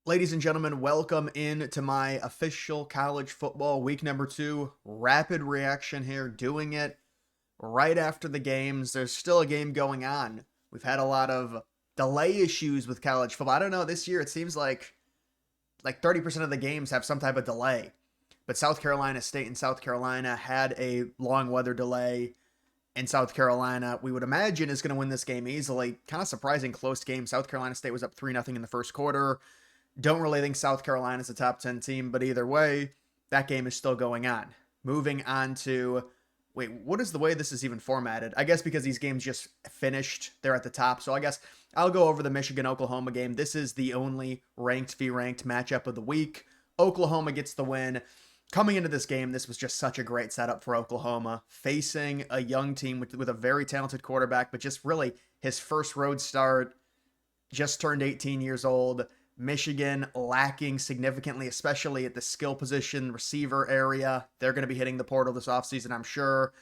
Ladies and gentlemen, welcome in to my official college football week number 2 rapid reaction here, doing it right after the games. There's still a game going on. We've had a lot of delay issues with college football. I don't know, this year it seems like 30% of the games have some type of delay. But South Carolina State and South Carolina had a long weather delay. In South Carolina, we would imagine, is going to win this game easily. Kind of surprising close game. South Carolina State was up 3-0 in the first quarter. Don't really think South Carolina's a top 10 team, but either way, that game is still going on. Moving on to, wait, what is the way this is even formatted? I guess because these games just finished, they're at the top. So I guess I'll go over the Michigan-Oklahoma game. This is the only ranked v ranked matchup of the week. Oklahoma gets the win. Coming into this game, this was just such a great setup for Oklahoma, facing a young team with a very talented quarterback, but just really his first road start, just turned 18 years old. Michigan lacking significantly, especially at the skill position receiver area. They're going to be hitting the portal this offseason, I'm sure.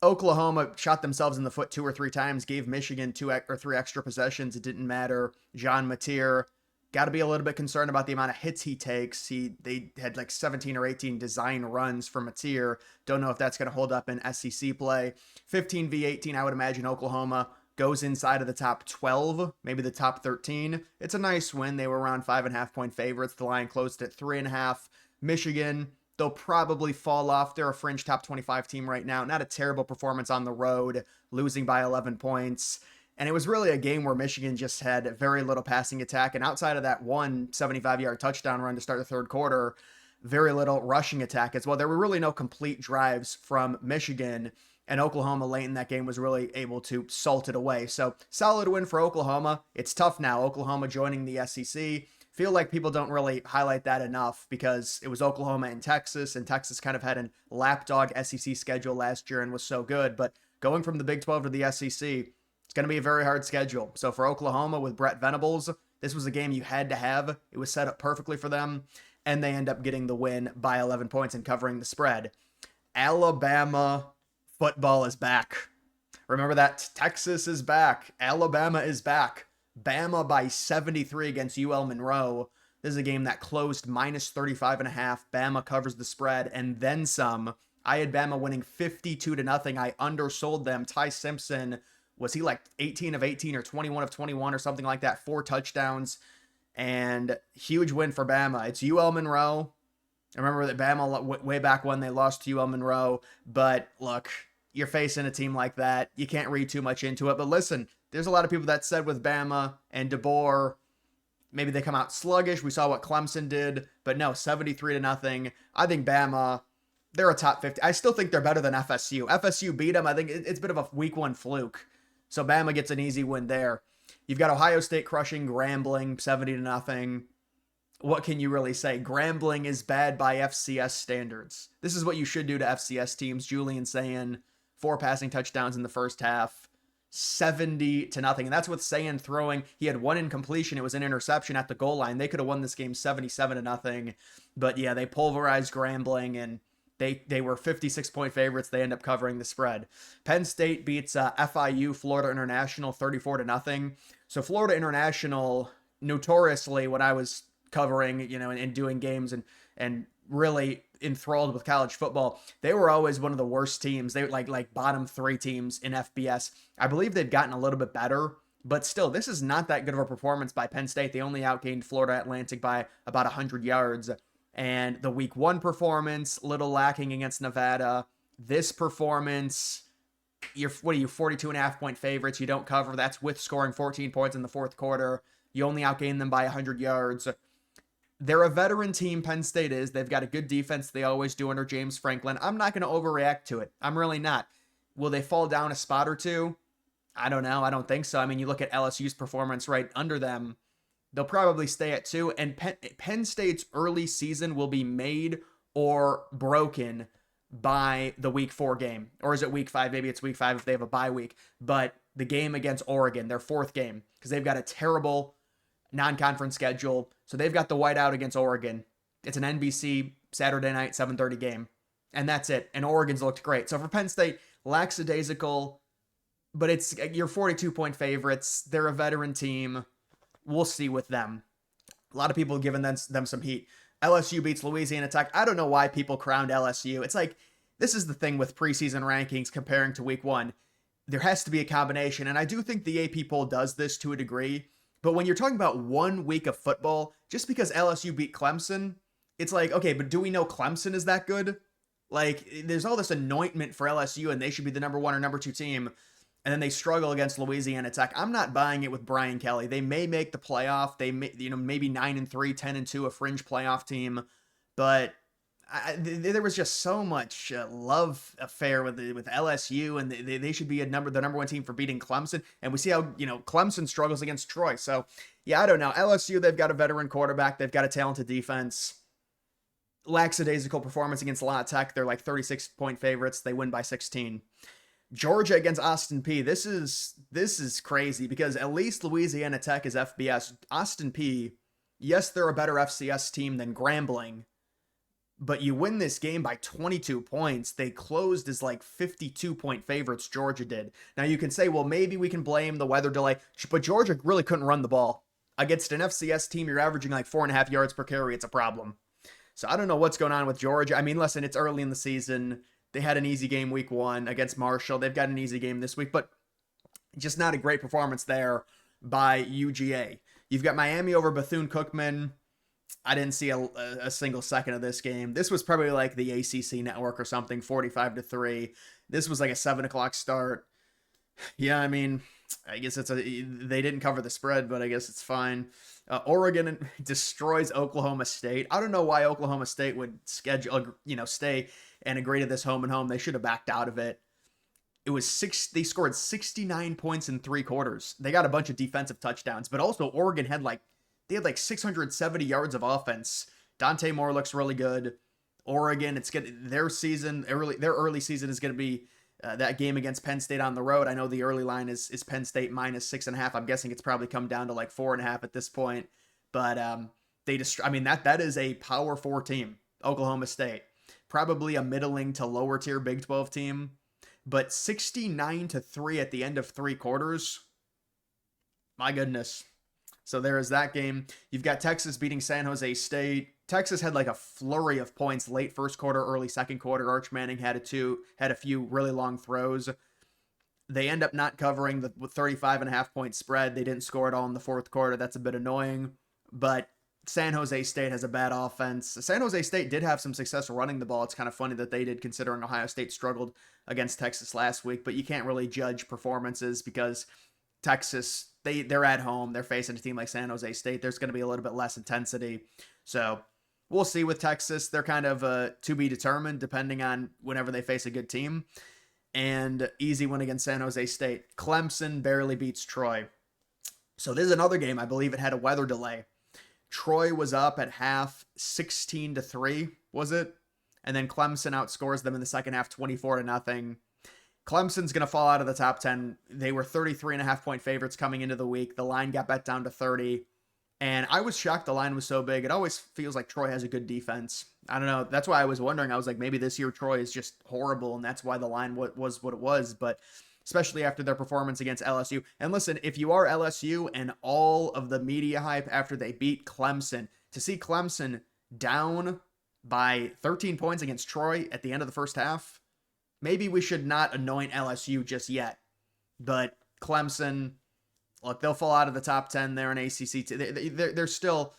Oklahoma shot themselves in the foot 2 or 3 times, gave Michigan 2 or 3 extra possessions. It didn't matter. John Mateer, got to be a little bit concerned about the amount of hits he takes. They had like 17 or 18 design runs for Mateer. Don't know if that's going to hold up in SEC play. 15-18, I would imagine Oklahoma goes inside of the top 12, maybe the top 13. It's a nice win. They were around 5.5-point favorites. The line closed at 3.5. Michigan, they'll probably fall off. They're a fringe top 25 team right now. Not a terrible performance on the road, losing by 11 points. And it was really a game where Michigan just had very little passing attack. And outside of that one 75-yard touchdown run to start the third quarter, very little rushing attack as well. There were really no complete drives from Michigan. And Oklahoma late in that game was really able to salt it away. So solid win for Oklahoma. It's tough now. Oklahoma joining the SEC. Feel like people don't really highlight that enough because it was Oklahoma and Texas kind of had a lapdog SEC schedule last year and was so good. But going from the Big 12 to the SEC, it's going to be a very hard schedule. So for Oklahoma with Brett Venables, this was a game you had to have. It was set up perfectly for them. And they end up getting the win by 11 points and covering the spread. Alabama football is back. Remember that? Texas is back. Alabama is back. Bama by 73 against UL Monroe. This is a game that closed minus 35.5. Bama covers the spread and then some. I had Bama winning 52-0. I undersold them. Ty Simpson, was he like 18 of 18 or 21 of 21 or something like that? 4 touchdowns and huge win for Bama. It's UL Monroe. I remember that Bama way back when they lost to UL Monroe, but look, you're facing a team like that. You can't read too much into it. But listen, there's a lot of people that said with Bama and DeBoer, maybe they come out sluggish. We saw what Clemson did, but no, 73-0. I think Bama, they're a top 50. I still think they're better than FSU. FSU beat them. I think it's a bit of a week 1 fluke. So Bama gets an easy win there. You've got Ohio State crushing Grambling 70-0. What can you really say? Grambling is bad by FCS standards. This is what you should do to FCS teams. Julian Sayin, 4 passing touchdowns in the first half, 70-0. And that's with Sayin throwing. He had 1 incompletion. It was an interception at the goal line. They could have won this game 77-0. But yeah, they pulverized Grambling and they were 56-point favorites. They end up covering the spread. Penn State beats FIU, Florida International, 34-0. So Florida International, notoriously, when I was covering, and doing games and really enthralled with college football, they were always one of the worst teams. They were like bottom 3 teams in FBS. I believe they've gotten a little bit better, but still, this is not that good of a performance by Penn State. They only outgained Florida Atlantic by about 100 yards. And the week 1 performance, little lacking against Nevada. This performance, you're 42.5-point favorites. You don't cover. That's with scoring 14 points in the fourth quarter. You only outgain them by 100 yards. They're a veteran team, Penn State is. They've got a good defense. They always do under James Franklin. I'm not going to overreact to it. I'm really not. Will they fall down a spot or 2? I don't know. I don't think so. I mean, you look at LSU's performance right under them. They'll probably stay at 2. And Penn State's early season will be made or broken by the week 4 game. Or is it week 5? Maybe it's week 5 if they have a bye week. But the game against Oregon, their 4th game, because they've got a terrible non-conference schedule. So they've got the whiteout against Oregon. It's an NBC Saturday night, 7:30 game. And that's it. And Oregon's looked great. So for Penn State, lackadaisical, but you're 42-point favorites. They're a veteran team. We'll see with them. A lot of people giving them some heat. LSU beats Louisiana Tech. I don't know why people crowned LSU. It's like, this is the thing with preseason rankings comparing to week one. There has to be a combination. And I do think the AP poll does this to a degree. But when you're talking about 1 week of football, just because LSU beat Clemson, it's like, okay, but do we know Clemson is that good? Like, there's all this anointment for LSU and they should be the number 1 or number 2 team. And then they struggle against Louisiana Tech. I'm not buying it with Brian Kelly. They may make the playoff. They may, maybe 9-3, 10-2, a fringe playoff team. But there was just so much love affair with LSU, and they should be the number 1 team for beating Clemson. And we see how Clemson struggles against Troy. So yeah, I don't know. LSU, they've got a veteran quarterback, they've got a talented defense. Lackadaisical performance against La Tech. They're like 36-point favorites. They win by 16. Georgia against Austin Peay. This is crazy because at least Louisiana Tech is FBS. Austin Peay, yes, they're a better FCS team than Grambling, but you win this game by 22 points. They closed as like 52-point favorites, Georgia did. Now you can say, well, maybe we can blame the weather delay, but Georgia really couldn't run the ball. Against an FCS team, you're averaging like 4.5 yards per carry. It's a problem. So I don't know what's going on with Georgia. I mean, listen, it's early in the season. They had an easy game week 1 against Marshall. They've got an easy game this week, but just not a great performance there by UGA. You've got Miami over Bethune-Cookman. I didn't see a single second of this game. This was probably like the ACC network or something, 45-3. This was like a 7 o'clock start. Yeah, I mean, I guess they didn't cover the spread, but I guess it's fine. Oregon destroys Oklahoma State. I don't know why Oklahoma State would stay and agree to this home and home. They should have backed out of it. It was they scored 69 points in 3 quarters. They got a bunch of defensive touchdowns, but also Oregon had like 670 yards of offense. Dante Moore looks really good. Oregon, their early season is going to be that game against Penn State on the road. I know the early line is Penn State -6.5. I'm guessing it's probably come down to like 4.5 at this point. But that is a Power 4 team, Oklahoma State. Probably a middling to lower tier Big 12 team. But 69-3 at the end of 3 quarters. My goodness. So there is that game. You've got Texas beating San Jose State. Texas had like a flurry of points late first quarter, early second quarter. Arch Manning had a few really long throws. They end up not covering the 35.5-point spread. They didn't score it all in the fourth quarter. That's a bit annoying. But San Jose State has a bad offense. San Jose State did have some success running the ball. It's kind of funny that they did, considering Ohio State struggled against Texas last week. But you can't really judge performances because Texas, they're at home. They're facing a team like San Jose State. There's going to be a little bit less intensity. So we'll see with Texas. They're kind of to be determined depending on whenever they face a good team. And easy win against San Jose State. Clemson barely beats Troy. So this is another game. I believe it had a weather delay. Troy was up at half 16-3, was it? And then Clemson outscores them in the second half 24-0. Clemson's going to fall out of the top 10. They were 33.5-point favorites coming into the week. The line got bet down to 30. And I was shocked the line was so big. It always feels like Troy has a good defense. I don't know. That's why I was wondering. I was like, maybe this year Troy is just horrible, and that's why the line was what it was. But especially after their performance against LSU. And listen, if you are LSU and all of the media hype after they beat Clemson, to see Clemson down by 13 points against Troy at the end of the first half, maybe we should not anoint LSU just yet. But Clemson, look, they'll fall out of the top 10. They're an ACC. They're still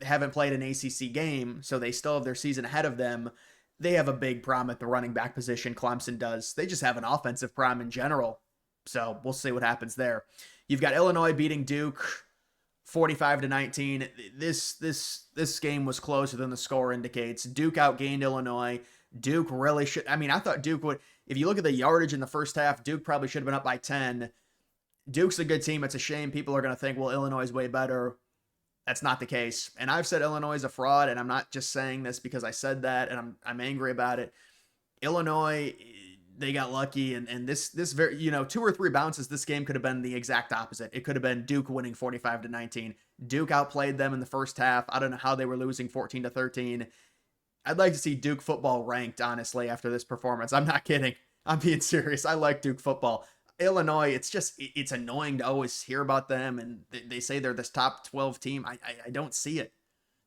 haven't played an ACC game, so they still have their season ahead of them. They have a big problem at the running back position. Clemson does. They just have an offensive problem in general. So we'll see what happens there. You've got Illinois beating Duke 45-19. This game was closer than the score indicates. Duke outgained Illinois. Duke really should. I mean, I thought Duke would. If you look at the yardage in the first half, Duke probably should have been up by 10. Duke's a good team. It's a shame people are going to think, well, Illinois is way better. That's not the case. And I've said Illinois is a fraud, and I'm not just saying this because I said that, and I'm angry about it. Illinois, they got lucky, and this very, 2 or 3 bounces, this game could have been the exact opposite. It could have been Duke winning 45-19. Duke outplayed them in the first half. I don't know how they were losing 14-13. I'd like to see Duke football ranked, honestly, after this performance. I'm not kidding. I'm being serious. I like Duke football. Illinois, it's annoying to always hear about them, and they say they're this top 12 team. I don't see it.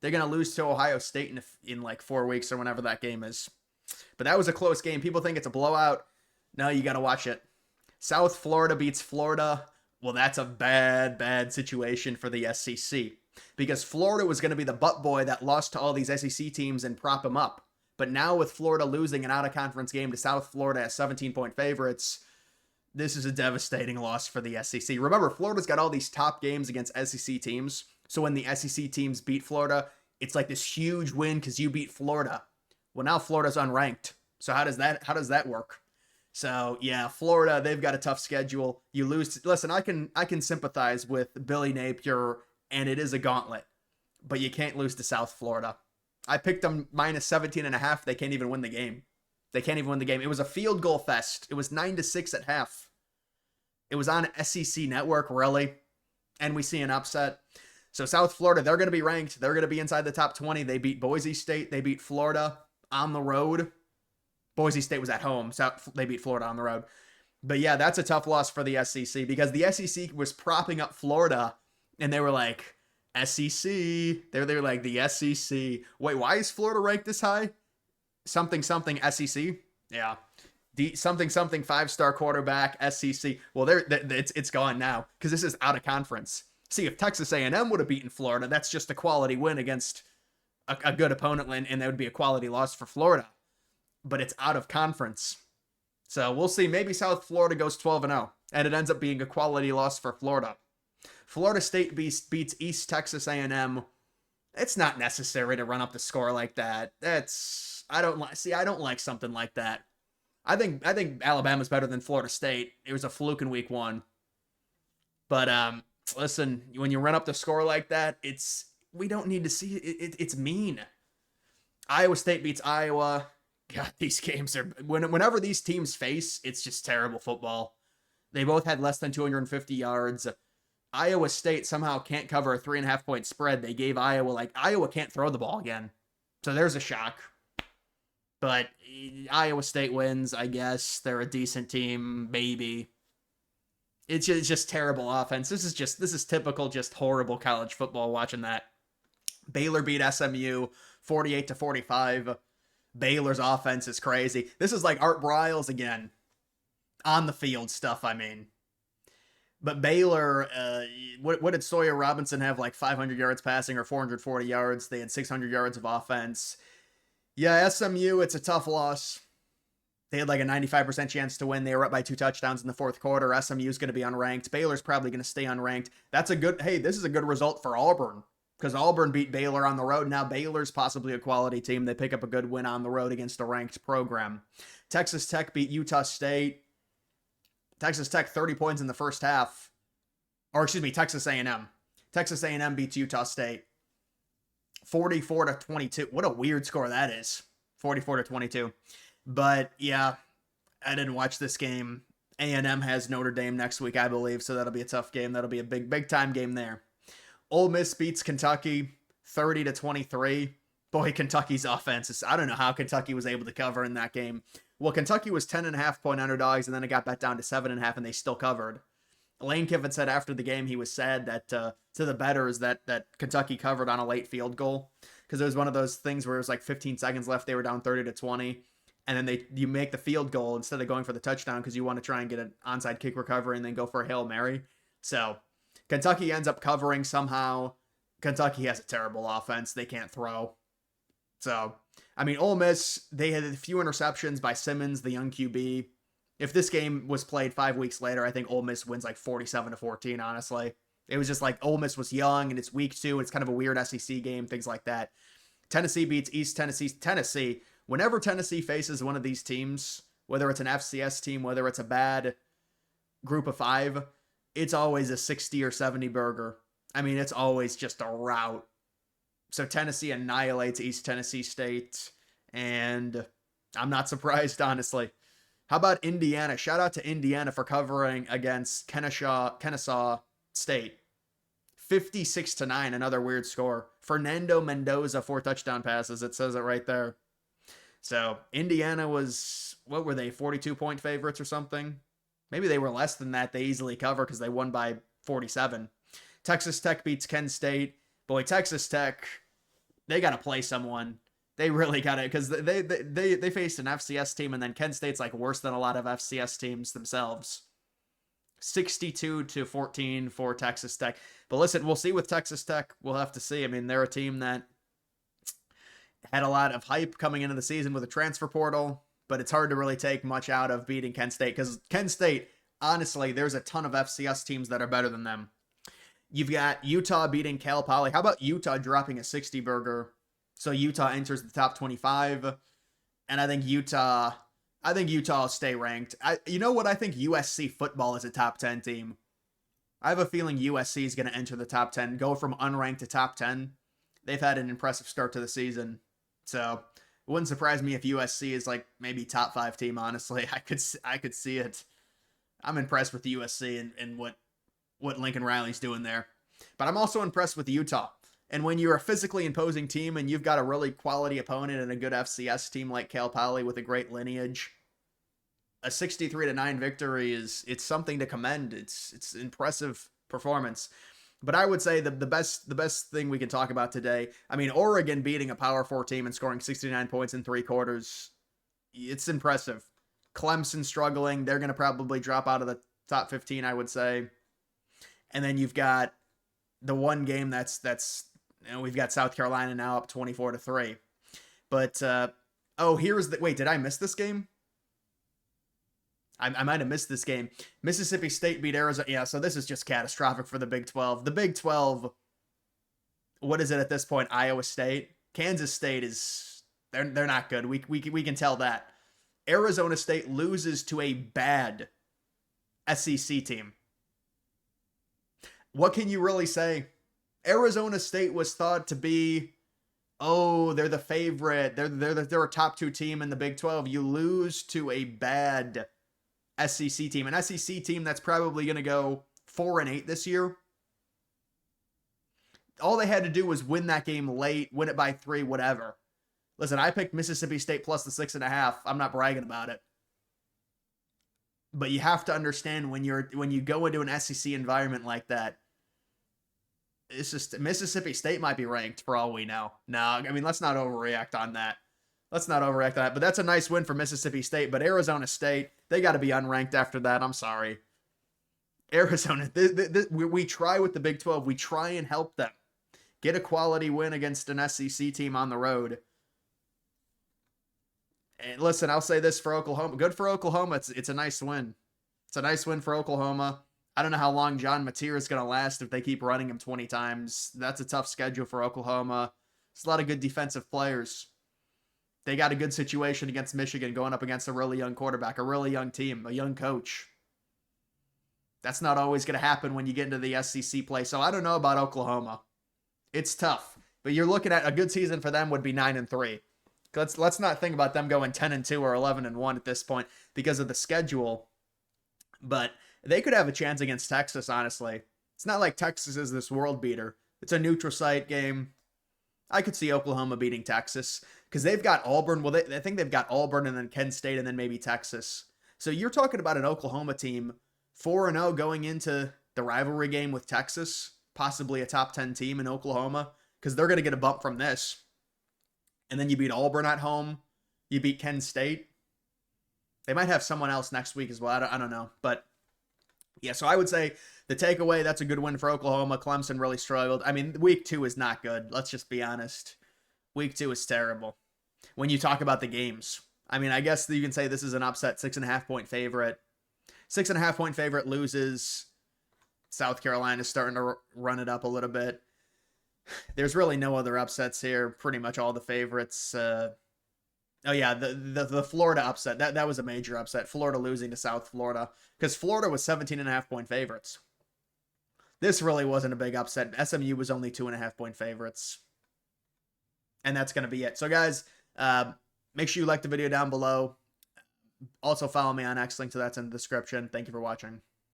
They're gonna lose to Ohio State in like 4 weeks or whenever that game is. But that was a close game. People think it's a blowout. No, you got to watch it. South Florida beats Florida. Well, that's a bad situation for the SEC because Florida was going to be the butt boy that lost to all these SEC teams and prop them up. But now with Florida losing an out-of-conference game to South Florida as 17-point favorites, this is a devastating loss for the SEC. Remember, Florida's got all these top games against SEC teams. So when the SEC teams beat Florida, it's like this huge win because you beat Florida. Well, now Florida's unranked. So how does that work? So yeah, Florida, they've got a tough schedule. You lose. Listen, I can sympathize with Billy Napier, and it is a gauntlet, but you can't lose to South Florida. I picked them minus 17.5. They can't even win the game. It was a field goal fest. It was 9-6 at half. It was on SEC Network, really, and we see an upset. So South Florida, they're going to be ranked. They're going to be inside the top 20. They beat Boise State. They beat Florida on the road. Boise State was at home, so they beat Florida on the road. But yeah, that's a tough loss for the SEC because the SEC was propping up Florida, and they were like, SEC. They were like, the SEC. Wait, why is Florida ranked this high? Something SEC? Yeah. Something 5-star quarterback, SEC. Well, it's gone now because this is out of conference. See, if Texas A&M would have beaten Florida, that's just a quality win against a good opponent, and that would be a quality loss for Florida. But it's out of conference. So we'll see. Maybe South Florida goes 12-0, and it ends up being a quality loss for Florida. Florida State beats East Texas A&M. It's not necessary to run up the score like that. I don't like something like that. I think Alabama's better than Florida State. It was a fluke in week 1. But listen, when you run up the score like that, we don't need to see it. It's mean. Iowa State beats Iowa. God, these games are whenever these teams face, it's just terrible football. They both had less than 250 yards. Iowa State somehow can't cover a 3.5-point spread. They gave Iowa can't throw the ball again. So there's a shock. But Iowa State wins, I guess. They're a decent team, maybe. It's just terrible offense. This is typical, just horrible college football watching that. Baylor beat SMU 48-45. Baylor's offense is crazy. This is like Art Briles again. On the field stuff, I mean. But Baylor, what did Sawyer Robinson have, like 500 yards passing or 440 yards? They had 600 yards of offense. Yeah, SMU, it's a tough loss. They had like a 95% chance to win. They were up by 2 touchdowns in the fourth quarter. SMU's going to be unranked. Baylor's probably going to stay unranked. This is a good result for Auburn because Auburn beat Baylor on the road. Now Baylor's possibly a quality team. They pick up a good win on the road against a ranked program. Texas Tech beat Utah State. Texas Tech 30 points in the first half. Or excuse me, Texas A&M. Texas A&M beats Utah State 44-22. What a weird score that is. 44-22. But yeah, I didn't watch this game. A&M has Notre Dame next week, I believe, so that'll be a tough game. That'll be a big time game there. Ole Miss beats Kentucky 30-23. Boy, Kentucky's offense is, I don't know how Kentucky was able to cover in that game. Well, Kentucky was 10.5-point underdogs, and then it got bet down to 7.5, and they still covered. Lane Kiffin said after the game he was sad that to the bettors that Kentucky covered on a late field goal because it was one of those things where it was like 15 seconds left. They were down 30-20, and then you make the field goal instead of going for the touchdown because you want to try and get an onside kick recovery and then go for a Hail Mary. So Kentucky ends up covering somehow. Kentucky has a terrible offense. They can't throw. So, I mean, Ole Miss, they had a few interceptions by Simmons, the young QB. If this game was played 5 weeks later, I think Ole Miss wins like 47-14, honestly. It was just like Ole Miss was young, and it's week 2. It's kind of a weird SEC game, things like that. Tennessee beats East Tennessee. Tennessee, whenever Tennessee faces one of these teams, whether it's an FCS team, whether it's a bad group of 5, it's always a 60 or 70 burger. I mean, it's always just a rout. So Tennessee annihilates East Tennessee State, and I'm not surprised, honestly. How about Indiana? Shout out to Indiana for covering against Kennesaw State. 56-9, another weird score. Fernando Mendoza, 4 touchdown passes. It says it right there. So Indiana was, what were they, 42-point favorites or something? Maybe they were less than that. They easily cover because they won by 47. Texas Tech beats Kent State. Boy, Texas Tech, they got to play someone. They really got to, because they faced an FCS team, and then Kent State's like worse than a lot of FCS teams themselves. 62-14 for Texas Tech. But listen, we'll see with Texas Tech. We'll have to see. I mean, they're a team that had a lot of hype coming into the season with a transfer portal, but it's hard to really take much out of beating Kent State, because Kent State, honestly, there's a ton of FCS teams that are better than them. You've got Utah beating Cal Poly. How about Utah dropping a 60 burger? So Utah enters the top 25, and I think Utah will stay ranked. You know what? I think USC football is a top 10 team. I have a feeling USC is going to enter the top 10, go from unranked to top 10. They've had an impressive start to the season. So it wouldn't surprise me if USC is like maybe top 5 team, honestly. I could see it. I'm impressed with USC and what Lincoln Riley's doing there. But I'm also impressed with Utah. And when you're a physically imposing team and you've got a really quality opponent and a good FCS team like Cal Poly with a great lineage, a 63-9 victory it's something to commend. It's impressive performance. But I would say the best thing we can talk about today, I mean, Oregon beating a Power 4 team and scoring 69 points in 3 quarters, it's impressive. Clemson struggling. They're going to probably drop out of the top 15, I would say. And then you've got the one game that's we've got South Carolina now up 24-3. But wait, did I miss this game? I might have missed this game. Mississippi State beat Arizona. Yeah, so this is just catastrophic for the Big 12. The Big 12, what is it at this point? Iowa State? Kansas State is, they're not good. We can tell that. Arizona State loses to a bad SEC team. What can you really say? Arizona State was thought to be, they're the favorite. They're a top 2 team in the Big 12. You lose to a bad SEC team, an SEC team that's probably going to go 4-8 this year. All they had to do was win that game late, win it by 3, whatever. Listen, I picked Mississippi State plus the 6.5. I'm not bragging about it. But you have to understand when you go into an SEC environment like that, it's just Mississippi State might be ranked for all we know. No, I mean, let's not overreact on that. But that's a nice win for Mississippi State. But Arizona State, they got to be unranked after that. I'm sorry. Arizona, we try with the Big 12. We try and help them get a quality win against an SEC team on the road. And listen, I'll say this for Oklahoma. Good for Oklahoma. It's a nice win. It's a nice win for Oklahoma. I don't know how long John Mateer is going to last if they keep running him 20 times. That's a tough schedule for Oklahoma. There's a lot of good defensive players. They got a good situation against Michigan going up against a really young quarterback, a really young team, a young coach. That's not always going to happen when you get into the SEC play. So I don't know about Oklahoma. It's tough. But you're looking at a good season for them would be 9-3. Let's not think about them going 10-2 or 11-1 at this point because of the schedule. But they could have a chance against Texas, honestly. It's not like Texas is this world beater. It's a neutral site game. I could see Oklahoma beating Texas because they've got Auburn. Well, I think they've got Auburn and then Kent State and then maybe Texas. So you're talking about an Oklahoma team 4-0 going into the rivalry game with Texas, possibly a top 10 team in Oklahoma because they're going to get a bump from this. And then you beat Auburn at home. You beat Kent State. They might have someone else next week as well. I don't know. But yeah, so I would say the takeaway, that's a good win for Oklahoma. Clemson really struggled. I mean, week 2 is not good. Let's just be honest. Week 2 is terrible. When you talk about the games. I mean, I guess you can say this is an upset 6.5 point favorite. 6.5 point favorite loses. South Carolina's starting to run it up a little bit. There's really no other upsets here. Pretty much all the favorites. The Florida upset. That was a major upset. Florida losing to South Florida. Because Florida was 17.5 point favorites. This really wasn't a big upset. SMU was only 2.5 point favorites. And that's going to be it. So guys, make sure you like the video down below. Also follow me on X, link to that's in the description. Thank you for watching.